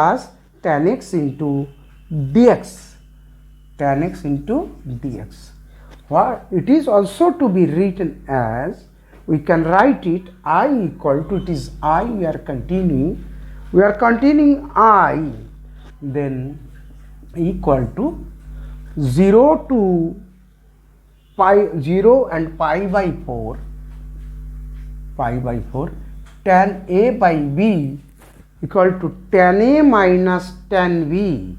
as tan x into dx. Tan x into dx. What it is also to be written as, we can write it I equal to, it is I we are continuing I, then equal to 0 to pi, 0 and pi by 4 tan a by b equal to tan a minus tan b.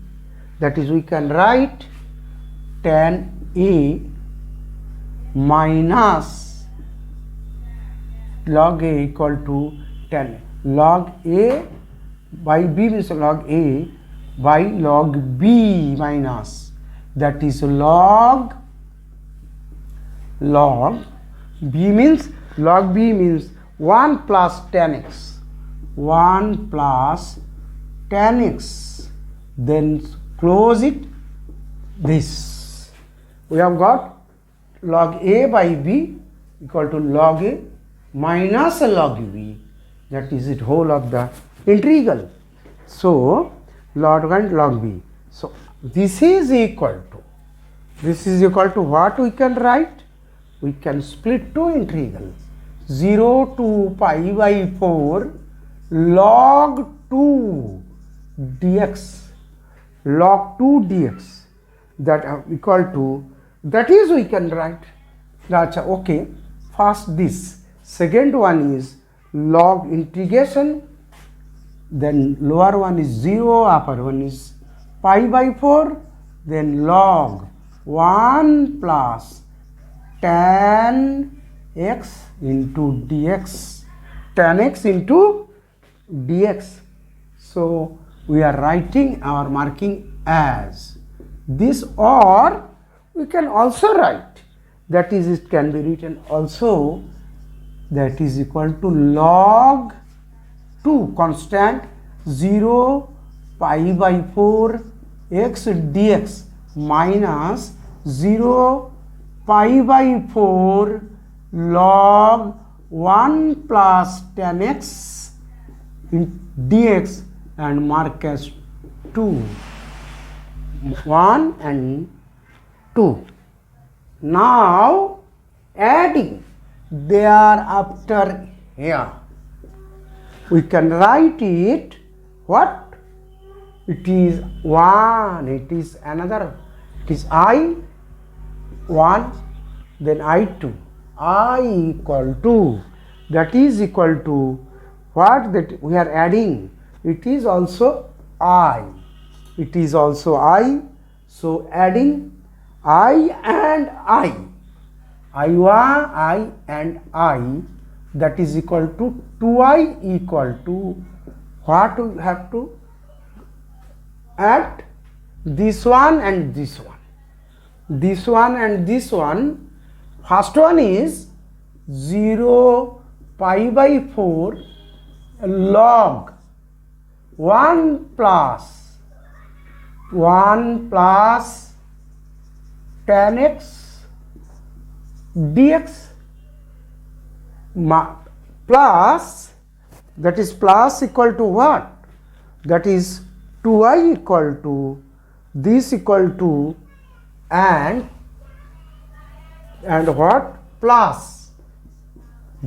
That is, we can write tan a minus log a equal to tan log a by b means log a by log b minus, that is log b means, log b means 1 plus tan x, 1 plus tan x, then close it. This we have got log a by b equal to log a minus log b, that is it whole of the integral. So log and log b. So this is equal to what we can write? We can split two integrals, 0 to pi by 4 log 2 dx, log 2 dx, that equal to, that is we can write. That's okay. First this, second one is log integration, then lower one is 0, upper one is pi by 4, then log 1 plus tan x into dx, tan x into dx. So we are writing our marking as this, or we can also write, that is, it can be written also, that is equal to log 2 constant 0 pi by 4 x dx minus 0 pi by 4 log 1 plus tan x in dx, and mark as 2, 1 and 2. Now adding thereafter here, we can write it, what? It is 1, it is another, it is I 1, then I 2, I equal to, that is equal to what that we are adding, it is also I, it is also I. So adding I and I and I, that is equal to 2I equal to what we have to add, this one and this one, this one and this one. First one is 0 pi by 4 log 1 plus tan x dx plus, that is plus equal to what? That is 2I equal to this equal to and what? Plus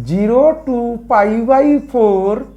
0 to pi by 4